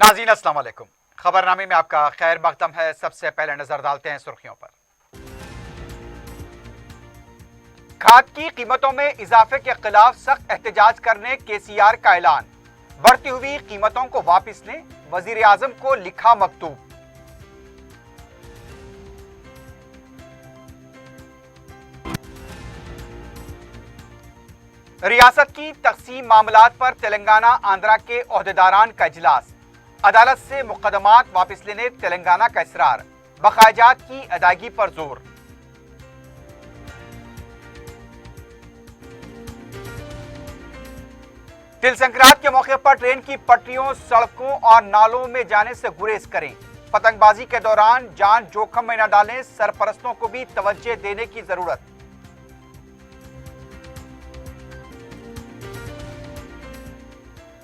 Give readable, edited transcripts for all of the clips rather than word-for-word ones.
नाज़रीन अस्सलाम वालेकुम। खबरनामे में आपका खैर मकदम है। सबसे पहले नजर डालते हैं सुर्खियों पर। खाद की कीमतों में इजाफे के खिलाफ सख्त एहतजाज करने केसीआर का ऐलान। बढ़ती हुई कीमतों को वापस लें, वजीर आजम को लिखा मकतूब। रियासत की तकसीम मामलात पर तेलंगाना आंध्रा के ओहदेदारान का इजलास। अदालत से मुकदमात वापस लेने तेलंगाना का इसरार, बकायाजात की अदायगी पर जोर। तिल संक्रांत के मौके पर ट्रेन की पटरियों, सड़कों और नालों में जाने से गुरेज करें। पतंगबाजी के दौरान जान जोखिम में न डालें, सरपरस्तों को भी तवज्जो देने की जरूरत।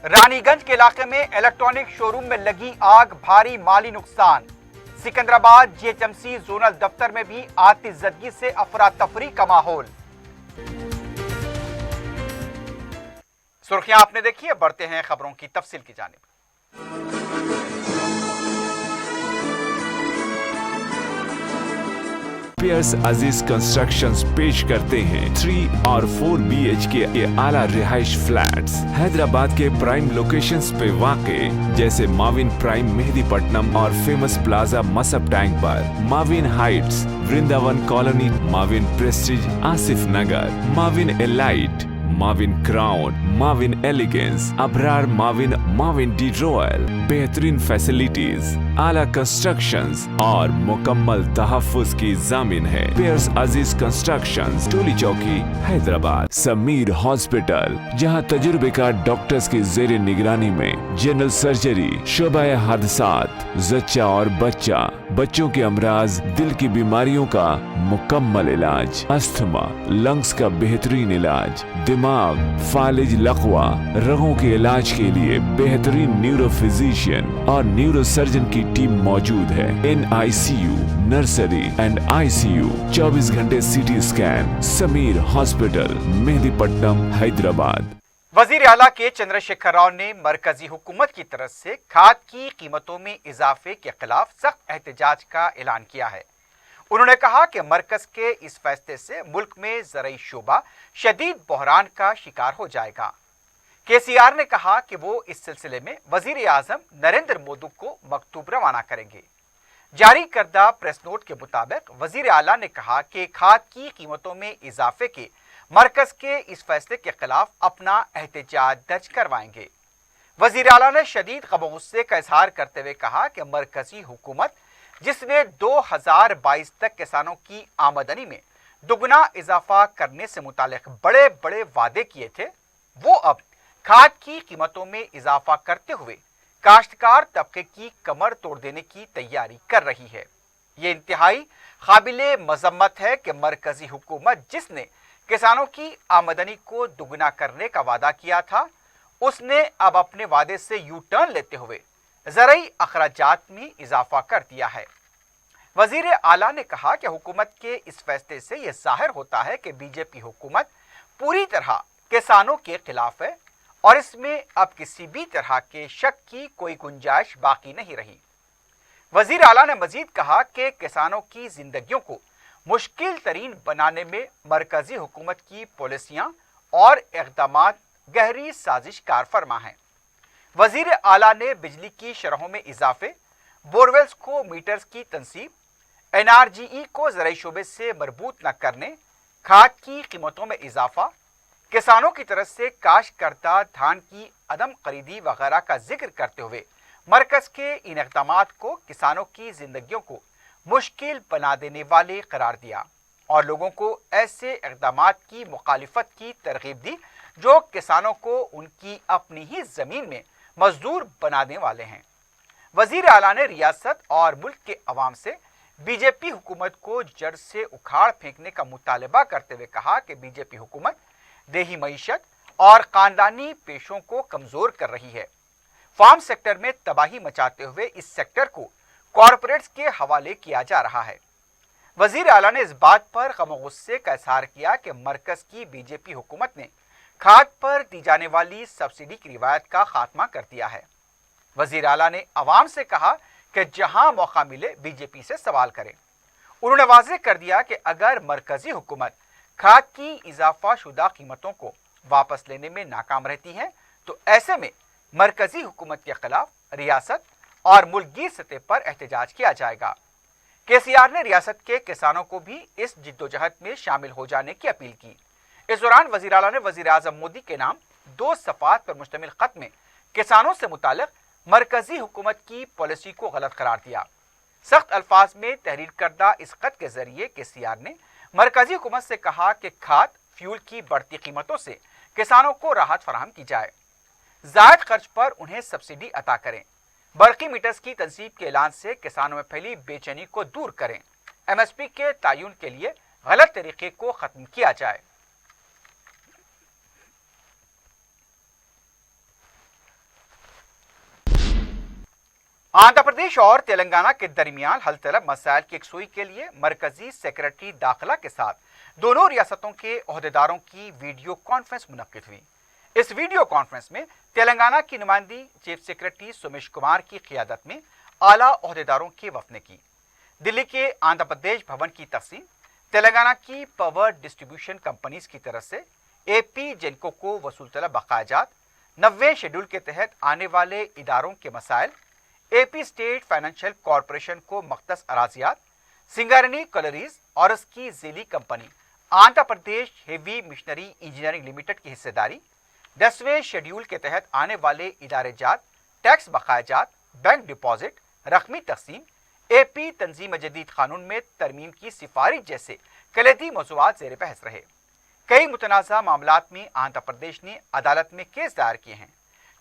रानीगंज के इलाके में इलेक्ट्रॉनिक शोरूम में लगी आग, भारी माली नुकसान। सिकंदराबाद जीएचएमसी जोनल दफ्तर में भी आतिशज़दगी से अफरा तफरी का माहौल। सुर्खियां आपने देखी है, बढ़ते हैं खबरों की तफसील की जानिब। पियर्स अजीज कंस्ट्रक्शंस पेश करते हैं 3 और 4 BHK के आला रिहाइश फ्लैट्स हैदराबाद के प्राइम लोकेशंस पे वाक़े, जैसे माविन प्राइम मेहदीपट्टनम और फेमस प्लाजा मसब टैंक पर, Mavin heights Vrindavan colony, Mavin prestige Asif Nagar, Mavin elite, Mavin crown, Mavin elegance, Abrar Mavin, Mavin de royal. बेहतरीन फैसिलिटीज, आला कंस्ट्रक्शंस और मुकम्मल तहफ़्फ़ुज़ की ज़ामिन है। पियर्स अजीज कंस्ट्रक्शंस, टोली चौकी, हैदराबाद। समीर हॉस्पिटल, जहां तजुर्बेकार डॉक्टर्स की ज़ेरे निगरानी में जनरल सर्जरी, शोबाए हादसात, जच्चा और बच्चा, बच्चों के अमराज, दिल की बीमारियों का मुकम्मल इलाज, अस्थमा, लंग्स का बेहतरीन इलाज, दिमाग, फालिज, लकवा, रगों के इलाज के लिए बेहतरीन न्यूरो फिजिशियन और न्यूरो सर्जन की टीम मौजूद है। NICU, नर्सरी एंड ICU, 24 घंटे CT scan. Sameer hospital, Mehdipatnam, Hyderabad. वजीर आला के चंद्रशेखर राव ने मरकजी हुकूमत की तरफ से खाद की कीमतों में इजाफे के खिलाफ सख्त एहतजाज का ऐलान किया है। उन्होंने कहा कि मरकज के इस फैसले से मुल्क में ज़रई शोबा शदीद बहरान का शिकार हो जाएगा। केसीआर ने कहा कि वो इस सिलसिले में वजीर आजम नरेंद्र मोदी को मकतूब रवाना करेंगे। जारी करदा प्रेस नोट के मुताबिक वजीर आला ने कहा कि खाद की कीमतों में इजाफे के मरकज के इस फैसले के खिलाफ अपना एहतजाज दर्ज करवाएंगे। वजीर आला ने शदीद गम गुस्से का इजहार करते हुए कहा कि मरकजी हुकूमत, जिसने 2022 तक किसानों की आमदनी में दुगना इजाफा करने से मुतालिक बड़े बड़े वादे किए थे, वो अब खाद की कीमतों में इजाफा करते हुए काश्तकार तबके की कमर तोड़ देने की तैयारी कर रही है। ये इंतहाई काबिले मजम्मत है कि मरकजी हुकूमत, जिसने किसानों की आमदनी को दुगना करने का वादा किया था, उसने अब अपने वादे से यू टर्न लेते हुए ज़रई अखराजात में इजाफा कर दिया है। वजीर आला ने कहा कि हुकूमत के इस फैसले से यह जाहिर होता है कि बीजेपी हुकूमत पूरी तरह किसानों के खिलाफ है और इसमें अब किसी भी तरह के शक की कोई गुंजाइश बाकी नहीं रही। वजीर आला ने मजीद कहा कि किसानों की जिंदगियों को मुश्किल तरीन बनाने में मरकजी हुकूमत की पॉलिसियां और इक़दामात गहरी साजिश कार फरमा हैं। वजीर आला ने बिजली की शरहों में इजाफे, बोरवेल्स को मीटर्स की तनसीब, NRGE को ज़रई शोबे से मरबूत न करने, खाद की कीमतों में इजाफा, किसानों की तरफ से काश्त करदा धान की अदम खरीदी वगैरह का जिक्र करते हुए मरकज के इन इक़दामात को किसानों की जिंदगियों को मुश्किल बना देने वाले करार दिया और लोगों को ऐसे इक़दामात की मुखालिफत की तरगीब दी जो किसानों को उनकी अपनी ही जमीन में मजदूर बनाने वाले हैं। वजीर आला ने रियासत और मुल्क के अवाम से बीजेपी हुकूमत को जड़ से उखाड़ फेंकने का मुतालबा करते हुए कहा कि बीजेपी हुकूमत देही मईशत और खानदानी पेशों को कमजोर कर रही है। फार्म सेक्टर में तबाही मचाते हुए इस सेक्टर को कॉरपोरेट्स के हवाले किया जा रहा है। वजीर आला ने इस बात पर गम गुस्से का इजहार किया कि मरकज की बीजेपी हुकूमत ने खाद पर दी जाने वाली सब्सिडी की रिवायत का खात्मा कर दिया है। वजीर आला ने अवाम से कहा कि जहां मौका मिले बीजेपी से सवाल करें। उन्होंने वाज़ेह कर दिया कि अगर मरकजी हुकूमत खाद की इजाफा शुदा कीमतों को वापस लेने में नाकाम रहती है तो ऐसे में मरकजी हुकूमत के खिलाफ रियासत और मुल्की सतह पर एहतजाज किया जाएगा। केसीआर ने रियासत के किसानों को भी इस जिद्दोजहद में शामिल हो जाने की अपील की। इस दौरान वजीर आला ने वजीर आजम मोदी के नाम 2 सफ़ात पर मुश्तमिल खत में किसानों से मुताल्लिक मरकजी हुकूमत की पॉलिसी को गलत करार दिया। सख्त अल्फाज में तहरीर करदा इस खत के जरिए केसीआर ने मरकजी हुकूमत से कहा कि खाद फ्यूल की बढ़ती कीमतों से किसानों को राहत फराहम की जाए, जायद खर्च पर उन्हें सब्सिडी अता करें, बरकी मीटर्स की तंसीब के ऐलान से किसानों में फैली बेचैनी को दूर करें, एमएसपी के तयन के लिए गलत तरीके को खत्म किया जाए। आंध्र प्रदेश और तेलंगाना के दरमियान हल तलब मसाइल की यकसुई के लिए मरकजी सेक्रेटरी दाखिला के साथ दोनों रियासतों के ओहदेदारों की वीडियो कॉन्फ्रेंस मुनक्किद हुई। इस वीडियो कॉन्फ्रेंस में तेलंगाना की नुमाइंदगी चीफ सेक्रेटरी सुमेश कुमार की क़ियादत में आला ओहदेदारों के वफ़द ने की। दिल्ली के आंध्र प्रदेश भवन की तकसीम तेलंगाना की पावर डिस्ट्रीब्यूशन कंपनीज की तरफ से AP जेनको को वसूल तलब बकायाजात, 90वें शेड्यूल के तहत आने वाले इदारों के मसाइल, AP स्टेट फाइनेंशियल कॉरपोरेशन को मख्तस अराजियात, सिंगारनी कलरीज और उसकी झीली company Andhra Pradesh heavy missionary engineering limited की हिस्सेदारी, 10वें शेड्यूल के तहत आने वाले इदारे जात, टैक्स बकायाजात, बैंक डिपॉजिट, रकमी तकसीम, AP तंजीम जदीद कानून में तरमीम की सिफारिश जैसे कलीदी मौज़ूआत ज़ेर बहस रहे। कई मुतनाज़ा मामलात में आंध्र प्रदेश ने अदालत में केस दायर किए हैं।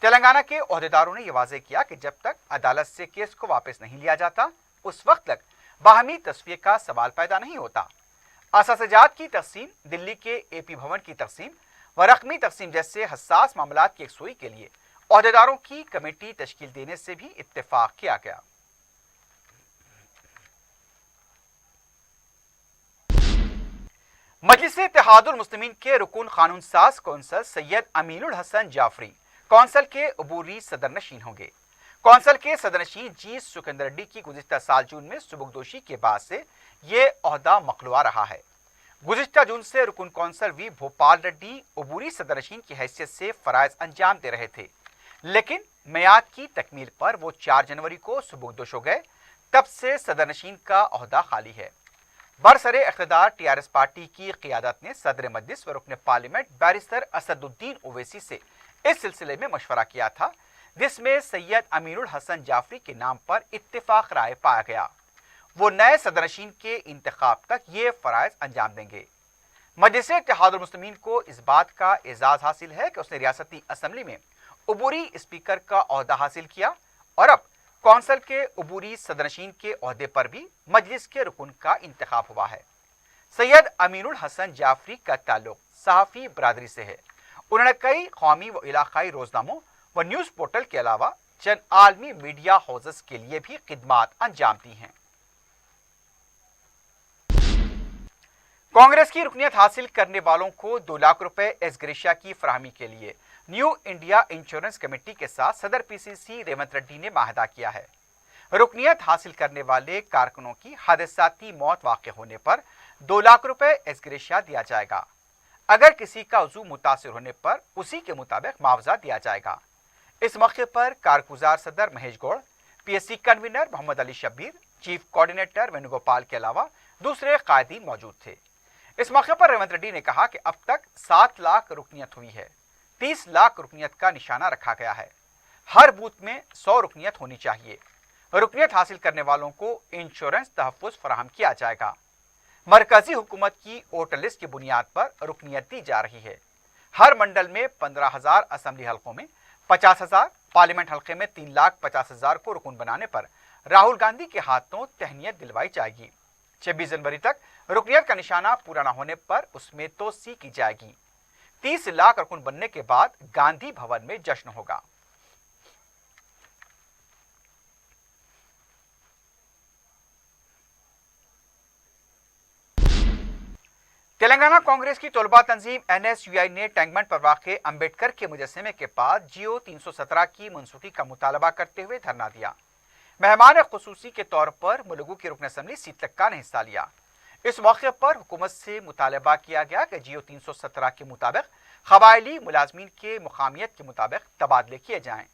तेलंगाना के ओहदेदारों ने यह वाज़ेह किया कि जब तक अदालत से केस को वापस नहीं लिया जाता उस वक्त तक बाहमी तस्फिये का सवाल पैदा नहीं होता। असासजात की तकसीम, दिल्ली के AP भवन की तकसीम व रकमी तकसीम जैसे हसास मामलात की यकसुई के लिए ओहदेदारों की कमेटी तश्कील देने से भी इत्तेफाक किया गया। मजलिस इत्तेहादुल मुस्लिमीन के रुकन कानून साज कौंसल सैयद अमीनुल हसन जाफरी कौंसल के अबूरी सदरनशीन होंगे। कौंसल के सदरनशीन जी सुकंदर रेड्डी की गुज़िश्ता साल जून में सुबुकदोशी के बाद से ये ओहदा मखलुआ रहा है। गुज़िश्ता जून से रुकन कौंसल वी भोपाल रेड्डी अबूरी सदरनशीन की हैसियत से फ़राइज़ अंजाम दे रहे थे, लेकिन मियाद की तकमील पर वो 4 जनवरी को सुबुकदोश हो गए। तब से सदरनशीन का ओहदा खाली है। बरसरे इख्तिदार TRS पार्टी की क़ियादत ने सदर मजलिस व रुकन पार्लियामेंट बैरिस्टर असदुद्दीन ओवैसी से इस सिलसिले में मशवरा किया था, जिसमें सैयद अमीनुल हसन जाफरी के नाम पर इत्तेफाक राय पाया गया। वो नए सदरनशीन के इंतखाब तक ये फ़राइज़ अंजाम देंगे। मजलिस इत्तेहादुल मुस्लिमीन को इस बात का एजाज़ हासिल है कि उसने रियासती असम्बली में अबूरी स्पीकर का ओहदा हासिल किया और अब कौंसल के अबूरी सदरनशीन के ओहदे पर भी मजलिस के रुकन का इंतखाब हुआ है। सैयद अमीनुल हसन जाफरी का ताल्लुक सहाफ़ी बरादरी से है। उन्होंने कई कौमी व इलाकाई रोजनामों व न्यूज़ पोर्टल के अलावा चंद आलमी मीडिया हाउसेस के लिए भी खिदमात अंजाम दी हैं। कांग्रेस की रुकनियत हासिल करने वालों को 2 लाख रुपए एसग्रेशिया की फराहमी के लिए न्यू इंडिया इंश्योरेंस कमेटी के साथ सदर PCC रेवंत रेड्डी ने माहदा किया है। रुकनियत हासिल करने वाले कारकुनों की हादसाती मौत वाक़ होने पर 2 लाख रुपए एसग्रेशिया दिया जाएगा। अगर किसी का उज़ू मुतासिर होने पर उसी के मुताबिक मुआवजा दिया जाएगा। इस मौके पर कारगुजार सदर Mahesh Goud, PSC convener Mohammad Ali Shabbir, chief coordinator Venugopal के अलावा दूसरे कायदीन मौजूद थे। इस मौके पर रेवंत रेड्डी ने कहा कि अब तक 7 लाख रुकनियत हुई है, 30 लाख रुकनियत का निशाना रखा गया है। हर बूथ में 100 रुकनियत होनी चाहिए। रुकनियत हासिल करने वालों को इंश्योरेंस तहफ़्फ़ुज़ फराहम किया जाएगा। मरकजी हुकूमत की वोटर लिस्ट की बुनियाद पर रुकनियत दी जा रही है। हर मंडल में 15,000 असम्बली हल्कों में 50,000, पार्लियामेंट हल्के में 3,50,000 को रुकन बनाने पर राहुल गांधी के हाथों तहनीत दिलवाई जाएगी। 26 जनवरी तक रुकनियत का निशाना पूरा न होने पर उसमें तोसी की जाएगी। 30 लाख रुकन बनने के बाद गांधी भवन में जश्न होगा। तेलंगाना कांग्रेस की तलबा तंजीम NSUI ने टैंकबंड पर वाक़ अंबेडकर के मुजस्समे के पास जियो 317 की मनसूखी का मुतालबा करते हुए धरना दिया। मेहमान खुसूसी के तौर पर मुलुगू के रुकन असम्बली सीतलक्का ने हिस्सा लिया। इस मौके पर हुकूमत से मुतालबा किया गया कि जियो 317 के मुताबिक क़बायली मुलाजमीन के मुकामियत के मुताबिक तबादले किए जाएं।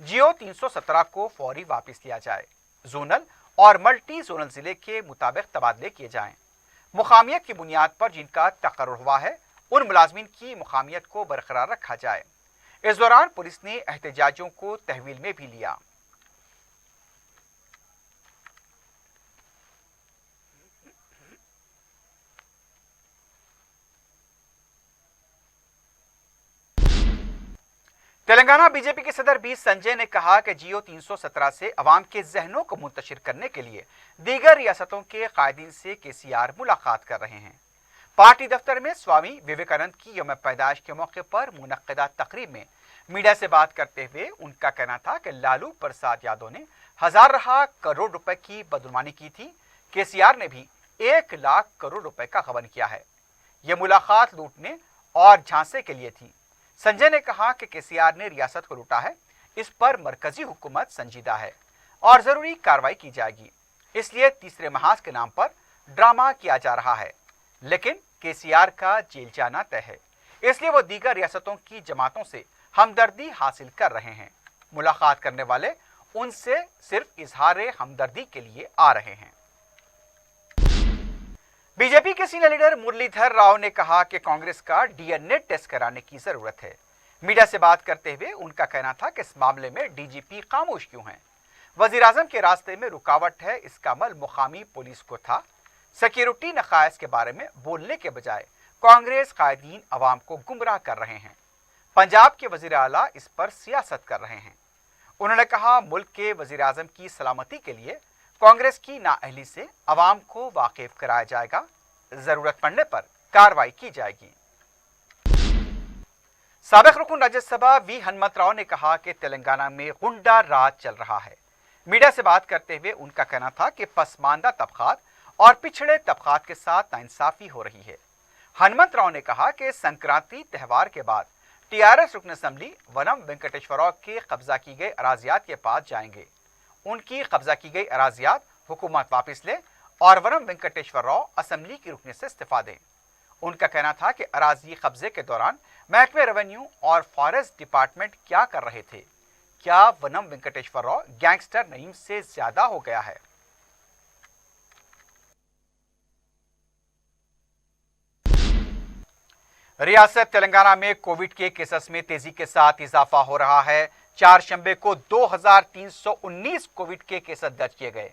जियो 317 को फौरी वापस लिया जाए। जोनल और मल्टी जोनल जिले के मुताबिक तबादले किए जाएं। मुकामियत की बुनियाद पर जिनका तकर्रुर हुआ है उन मुलाजमीन की मुकामियत को बरकरार रखा जाए। इस दौरान पुलिस ने एहतजाजियों को तहवील में भी लिया। तेलंगाना बीजेपी के सदर बी संजय ने कहा कि जियो 317 से अवाम के जहनों को मुंतशिर करने के लिए दीगर रियासतों के कायदीन से KCR मुलाकात कर रहे हैं। पार्टी दफ्तर में स्वामी विवेकानंद की यौम पैदाइश के मौके पर मुनक्किदा तकरीब में मीडिया से बात करते हुए उनका कहना था कि लालू प्रसाद यादव ने हजारहा करोड़ रुपए की बदगुमानी की थी। KCR ने भी 1 लाख करोड़ रुपए का गबन किया है। यह मुलाकात लूटने और झांसे के लिए थी। संजय ने कहा कि KCR ने रियासत को लूटा है, इस पर मरकजी हुकूमत संजीदा है और जरूरी कार्रवाई की जाएगी। इसलिए तीसरे महाज के नाम पर ड्रामा किया जा रहा है, लेकिन KCR का जेल जाना तय है, इसलिए वो दीगर रियासतों की जमातों से हमदर्दी हासिल कर रहे हैं। मुलाकात करने वाले उनसे सिर्फ इजहार हमदर्दी के लिए आ रहे हैं। बीजेपी के सीनियर लीडर मुरलीधर राव ने कहा कि कांग्रेस का DNA टेस्ट कराने की जरूरत है। मीडिया से बात करते हुए उनका कहना था कि इस मामले में DGP खामोश क्यों हैं। वजीर आजम के रास्ते में रुकावट है, इसका अमल मुकामी पुलिस को था। सिक्योरिटी नकायस के बारे में बोलने के बजाय कांग्रेस कायदीन अवाम को गुमराह कर रहे हैं। पंजाब के वजीर आला इस पर सियासत कर रहे हैं। उन्होंने कहा, मुल्क के वजीर आजम की सलामती के लिए कांग्रेस की नाअहली से अवाम को वाकिफ कराया जाएगा, जरूरत पड़ने पर कार्रवाई की जाएगी। साबिक रुकन राज्यसभा वी हनुमत राव ने कहा कि तेलंगाना में गुंडा राज चल रहा है। मीडिया से बात करते हुए उनका कहना था कि पसमानदा तबकात और पिछड़े तबकात के साथ नाइंसाफी हो रही है। हनुमत राव ने कहा कि संक्रांति त्यौहार के बाद TRS रुकन असम्बली वनम वेंकटेश्वर राव के कब्जा की गई अराजियात के पास जाएंगे। उनकी कब्जा की गई अराजियात हुकूमत वापस ले और वनम वेंकटेश्वर राव असम्बली की रुकने से इस्तीफा दें। उनका कहना था कि अराजी कब्जे के दौरान महकमे रेवेन्यू और फॉरेस्ट डिपार्टमेंट क्या कर रहे थे? क्या वनम वेंकटेश्वर राव गैंगस्टर नईम से ज्यादा हो गया है? रियासत तेलंगाना में कोविड के केसेस में तेजी के साथ इजाफा हो रहा है। 4 शंबे को 2319 कोविड के केसेस दर्ज किए गए।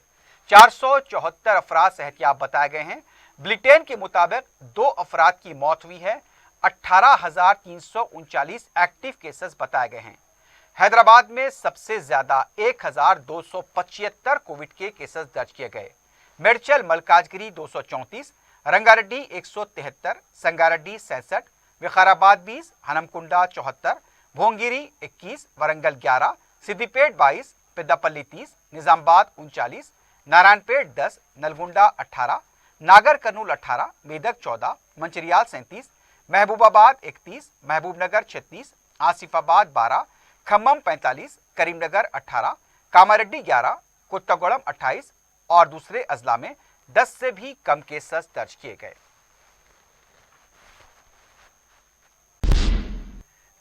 474 अफराद सेहतियाब बताए गए हैं। बुलेटिन के मुताबिक 2 अफराद की मौत हुई है। 18,339 एक्टिव केसेस बताए गए हैं। हैदराबाद में सबसे ज्यादा 1,275 कोविड के केसेस दर्ज किए गए। मेडचल मलकाजगिरी 234, रंगारेड्डी 173, संगारेड्डी 67, विकाराबाद 20, हनमकुंडा 74, भोंगिरी 21, वरंगल 11, सिद्दीपेट 22, पेद्दापल्ली 30, निजामाबाद 39, नारायणपेट 10, नलगुंडा 18, नागर कर्नूल 18, मेदक 14, मंचिरियाल 37, महबूबाबाद 31, महबूबनगर 36, आसिफाबाद 12, खम्मम 45, करीमनगर 18, कामारेड्डी 11, कोत्तागुड़म 28 और दूसरे अजला में 10 से भी कम केसेस दर्ज किए गए।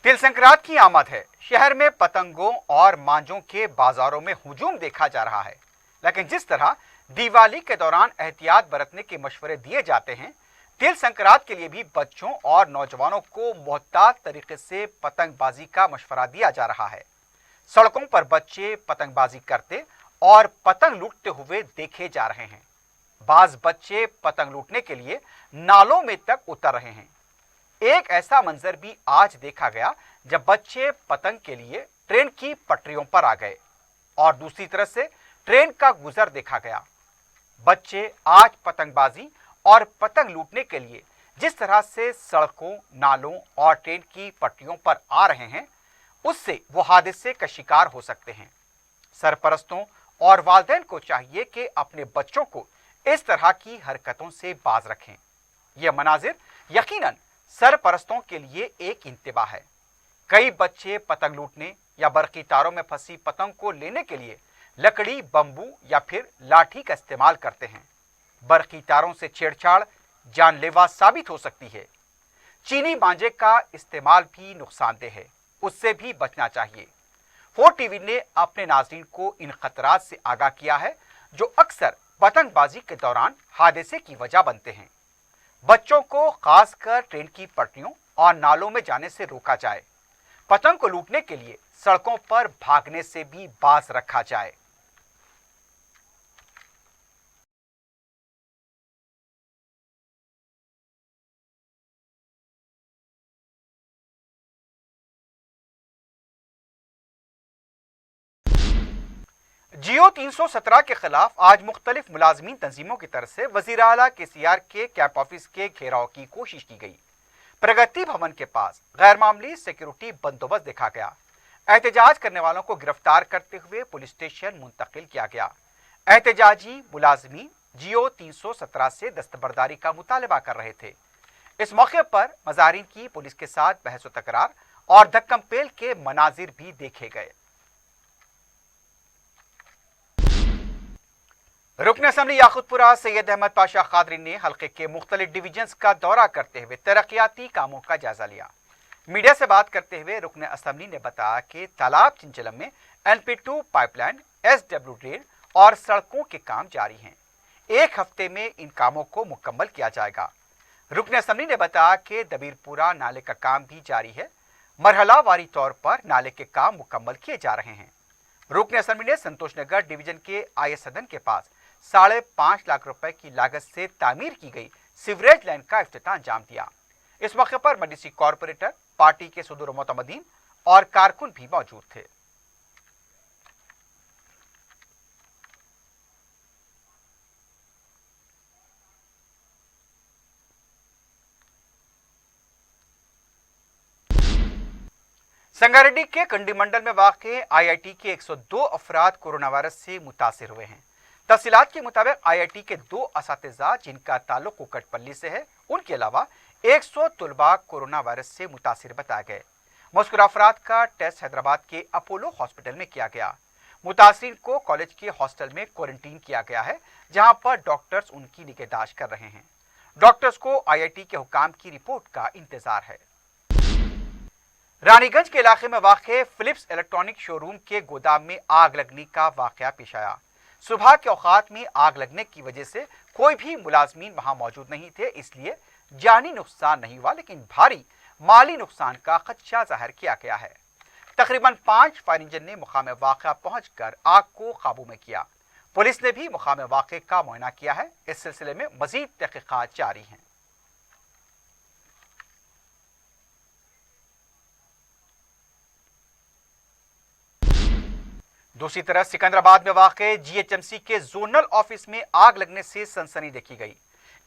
तिल संक्रांत की आमद है। शहर में पतंगों और मांझों के बाजारों में हुजूम देखा जा रहा है, लेकिन जिस तरह दिवाली के दौरान एहतियात बरतने के मशवरे दिए जाते हैं, तिल संक्रांत के लिए भी बच्चों और नौजवानों को मोहतात तरीके से पतंगबाजी का मशवरा दिया जा रहा है। सड़कों पर बच्चे पतंगबाजी करते और पतंग लूटते हुए देखे जा रहे हैं। बाज बच्चे पतंग लूटने के लिए नालों में तक उतर रहे हैं। एक ऐसा मंजर भी आज देखा गया जब बच्चे पतंग के लिए ट्रेन की पटरियों पर आ गए और दूसरी तरफ से ट्रेन का गुजर देखा गया। बच्चे आज पतंगबाजी और पतंग लूटने के लिए जिस तरह से सड़कों, नालों और ट्रेन की पटरियों पर आ रहे हैं, उससे वो हादसे का शिकार हो सकते हैं। सरपरस्तों और वालिदैन को चाहिए कि अपने बच्चों को इस तरह की हरकतों से बाज रखें। यह मनाजिर यकीनन सरपरस्तों के लिए एक इंतबाह है। कई बच्चे पतंग लूटने या बरकी तारों में फंसी पतंग को लेने के लिए लकड़ी, बम्बू या फिर लाठी का इस्तेमाल करते हैं। बरकी तारों से छेड़छाड़ जानलेवा साबित हो सकती है। चीनी मांझे का इस्तेमाल भी नुकसानदेह है, उससे भी बचना चाहिए। 4 टीवी ने अपने नाज़रीन को इन खतरात से आगाह किया है जो अक्सर पतंगबाजी के दौरान हादसे की वजह बनते हैं। बच्चों को खासकर ट्रेन की पटरियों और नालों में जाने से रोका जाए। पतंग को लूटने के लिए सड़कों पर भागने से भी बाज रखा जाए। जियो 317 के खिलाफ आज मुख्तलिफ मुलाजमीन तंजीमों की तरफ से वजीर आला KCR के कैंप ऑफिस के घेराव की कोशिश की गई। प्रगति भवन के पास गैर मामूली सिक्योरिटी बंदोबस्त देखा गया। एहतजाज करने वालों को गिरफ्तार करते हुए पुलिस स्टेशन मुंतकिल किया गया। एहतजाजी मुलाजमीन जियो 317 से दस्तबरदारी का मुतालबा कर रहे थे। इस मौके पर मज़ारिन की पुलिस के साथ बहस व तकरार और धक्कम पेल के मनाजिर भी देखे गए। रुकन असम्बली याकुतपुरा सैयद अहमद पाशा खादरी ने हल्के के मुख्तलिफ डिवीजन्स का दौरा करते हुए तरक्याती कामों का जायजा लिया। मीडिया से बात करते हुए रुकन असम्बली ने बताया कि तालाब चिंचलम में NP2 पाइपलाइन, SW ड्रेन और सड़कों के काम जारी हैं। 1 हफ्ते में इन कामों को मुकम्मल किया जाएगा। रुकन असम्बली ने बताया कि दबीरपुरा नाले का काम भी जारी है। मरहलावारी तौर पर नाले के काम मुकम्मल किए जा रहे हैं। रुकन असम्बली ने संतोषनगर डिवीजन के IS सदन के पास 5.5 लाख रुपए की लागत से तामीर की गई सीवरेज लाइन का इफ्तिताह अंजाम दिया। इस मौके पर मडीसी कॉर्पोरेटर, पार्टी के सदर मोतमदीन और कारकुन भी मौजूद थे। संगारेड्डी के कंडी मंडल में वाक़ IIT के 102 अफराद कोरोना वायरस से मुतासिर हुए हैं। तफसीलात के मुताबिक IIT के 2 असातिज़ा जिनका ताल्लुक कुकटपल्ली से है, उनके अलावा 100 तुलबा कोरोना वायरस से मुतासिर बताए गए। मज़कूर अफराद का टेस्ट हैदराबाद के अपोलो हॉस्पिटल में किया गया। मुतासिरीन को कॉलेज के हॉस्टल में क्वारंटीन किया गया है, जहां पर डॉक्टर्स उनकी निगहदाश्त कर रहे हैं। डॉक्टर्स को IIT के हुकाम की रिपोर्ट का इंतजार है। रानीगंज के इलाके में वाक़ फिलिप्स इलेक्ट्रॉनिक शोरूम के गोदाम में आग लगने का वाक़या पेश आया। सुबह के औकात में आग लगने की वजह से कोई भी मुलाजमीन वहां मौजूद नहीं थे, इसलिए जानी नुकसान नहीं हुआ, लेकिन भारी माली नुकसान का खदशा जाहिर किया गया है। तकरीबन 5 फायर इंजन ने मुकाम वाक़या पहुंचकर आग को काबू में किया। पुलिस ने भी मुकाम वाक़े का मुआयना किया है। इस सिलसिले में मजीद तहकीकात जारी हैं। दूसरी तरफ सिकंदराबाद में वाक़े GHMC के जोनल ऑफिस में आग लगने से सनसनी देखी गई।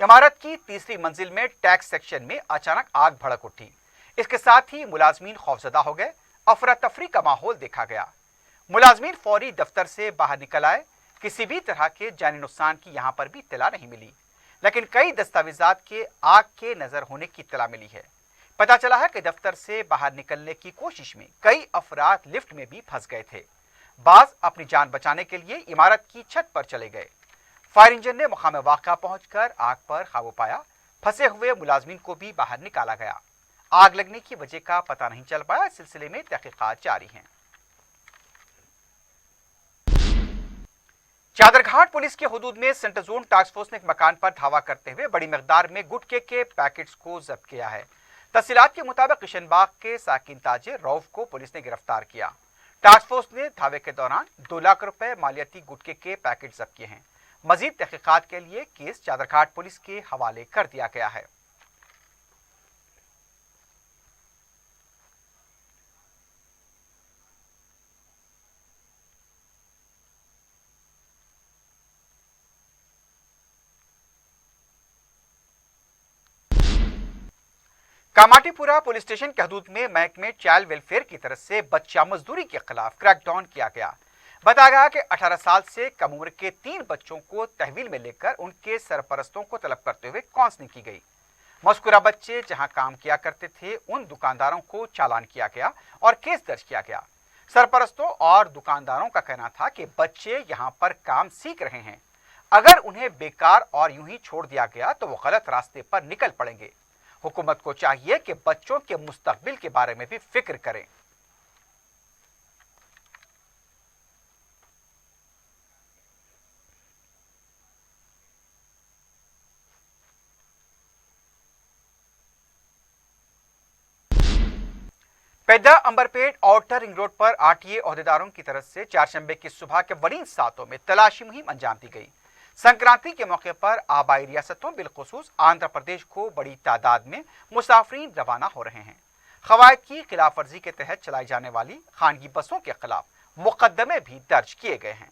इमारत की तीसरी मंजिल में टैक्स सेक्शन में अचानक आग भड़क उठी। इसके साथ ही मुलाजमीन खौफजदा हो गए। अफरा तफरी का माहौल देखा गया। मुलाजमीन फौरी दफ्तर से बाहर निकल आए। किसी भी तरह के जानी नुकसान की यहां पर भी इत्तला नहीं मिली, लेकिन कई दस्तावेजात के आग के नजर होने की इत्तला मिली है। पता चला है कि दफ्तर से बाहर निकलने की कोशिश में कई अफराद लिफ्ट में भी फंस गए थे। बाज अपनी जान बचाने के लिए इमारत की छत पर चले गए। फायर इंजन ने मुकाम वाक़या पहुंचकर आग पर काबू पाया। फंसे हुए मुलाजमीन को भी बाहर निकाला गया। आग लगने की वजह का पता नहीं चल पाया। इस सिलसिले में तहकीकात जारी हैं। चादरघाट पुलिस के हुदूद में सेंट्रल जोन टास्क फोर्स ने एक मकान पर धावा करते हुए बड़ी मकदार में गुटखे के पैकेट्स को जब्त किया है। तफसीलात के मुताबिक किशनबाग के साकिन ताजिर रऊफ को पुलिस ने गिरफ्तार किया। टास्क फोर्स ने धावे के दौरान 2 लाख रुपए मालियाती गुटखे के पैकेट जब्त किए हैं। मजीद तहकीकात के लिए केस चादरघाट पुलिस के हवाले कर दिया गया है। कामाटीपुरा पुलिस स्टेशन के हदूद में महकमे चाइल्ड वेलफेयर की तरफ से बच्चा मजदूरी के खिलाफ क्रैकडाउन किया गया। बताया गया कि 18 साल से कम उम्र के 3 बच्चों को तहवील में लेकर उनके सरपरस्तों को तलब करते हुए काउंसलिंग की गई। मज़कूरा बच्चे जहां काम किया करते थे उन दुकानदारों को चालान किया गया और केस दर्ज किया गया। सरपरस्तों और दुकानदारों का कहना था कि बच्चे यहां पर काम सीख रहे हैं, अगर उन्हें बेकार और यूं ही छोड़ दिया गया तो वो गलत रास्ते पर निकल पड़ेंगे। हुकूमत को चाहिए कि बच्चों के मुस्तकबिल के बारे में भी फिक्र करें। पैदा अंबरपेट आउटर रिंग रोड पर आरटीए ओहदेदारों की तरफ से चारशंबे की सुबह के वरीन सातों में तलाशी मुहिम अंजाम दी गई। संक्रांति के मौके पर आबाई रियासतों बिलखुसूस आंध्र प्रदेश को बड़ी तादाद में मुसाफरीन रवाना हो रहे हैं। खवायद की खिलाफ वर्जी के तहत चलाई जाने वाली खानगी बसों के खिलाफ मुकदमे भी दर्ज किए गए हैं।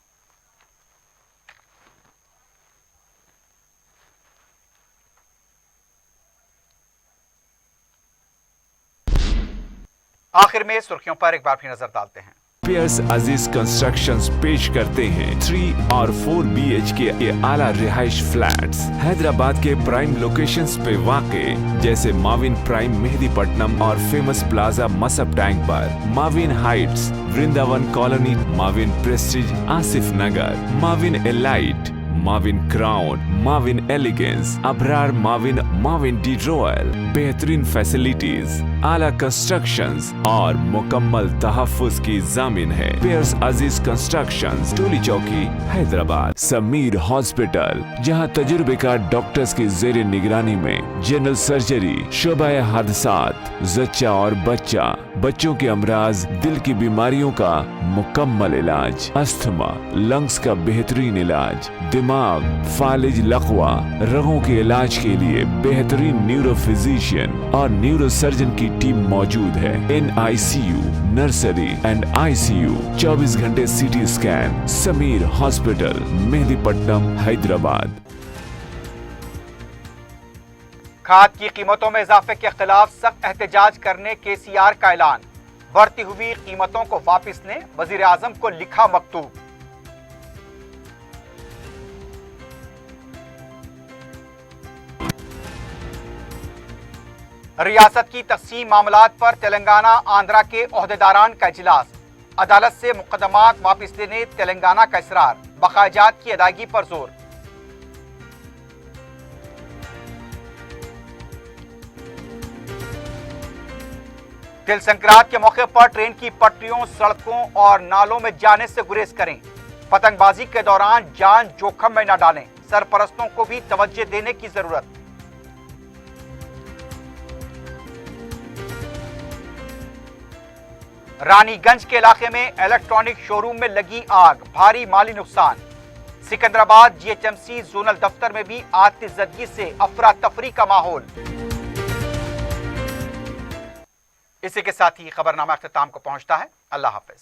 आखिर में सुर्खियों पर एक बार फिर नजर डालते हैं। पियर्स अजीज कंस्ट्रक्शंस पेश करते हैं 3 और 4 BHK के आला रिहाइश फ्लैट्स हैदराबाद के प्राइम लोकेशंस पे वाक़े, जैसे माविन प्राइम मेहदीपट्टनम और फेमस प्लाजा मसब टैंक पर, Mavin heights Vrindavan colony, Mavin prestige Asif Nagar, Mavin elite, Mavin crown, Mavin elegance, Abrar Mavin, Mavin de royal, बेहतरीन फैसिलिटीज, आला कंस्ट्रक्शंस और मुकम्मल तहफ्फुज की जामिन है। पियर्स अजीज कंस्ट्रक्शंस, टोली चौकी, हैदराबाद। समीर हॉस्पिटल, जहां तजुर्बेकार डॉक्टर्स की जेर निगरानी में जनरल सर्जरी, शोबा हादसात, जच्चा और बच्चा, बच्चों के अमराज, दिल की बीमारियों का मुकम्मल इलाज, अस्थमा, लंग्स का बेहतरीन इलाज, दिमाग, फालिज, लकवा, रगों के इलाज के लिए बेहतरीन न्यूरो फिजिशियन और न्यूरो सर्जन की टीम मौजूद है। NICU, नर्सरी एंड ICU, 24 घंटे CT scan. Sameer hospital, Mehdipatnam, Hyderabad. खाद की कीमतों में इजाफे के खिलाफ सख्त एहतजाज करने KCR का ऐलान। बढ़ती हुई कीमतों को वापस ने वजीर आजम को लिखा मकतूब। रियासत की तकसीम मामलात पर तेलंगाना आंध्रा के ओहदेदारान का इजलास। अदालत से मुकदमात वापस लेने तेलंगाना का इसरार, बकायाजात की अदायगी पर जोर। तिल संक्रांत के मौके पर ट्रेन की पटरियों, सड़कों और नालों में जाने से गुरेज करें। पतंगबाजी के दौरान जान जोखिम में न डालें। सरपरस्तों को भी तवज्जो देने की जरूरत। रानीगंज के इलाके में इलेक्ट्रॉनिक शोरूम में लगी आग, भारी माली नुकसान। सिकंदराबाद GHMC जोनल दफ्तर में भी आतिशबाजी से अफरा तफरी का माहौल। इसी के साथ ही खबरनामा अख्ताम को पहुंचता है। अल्लाह हाफिज।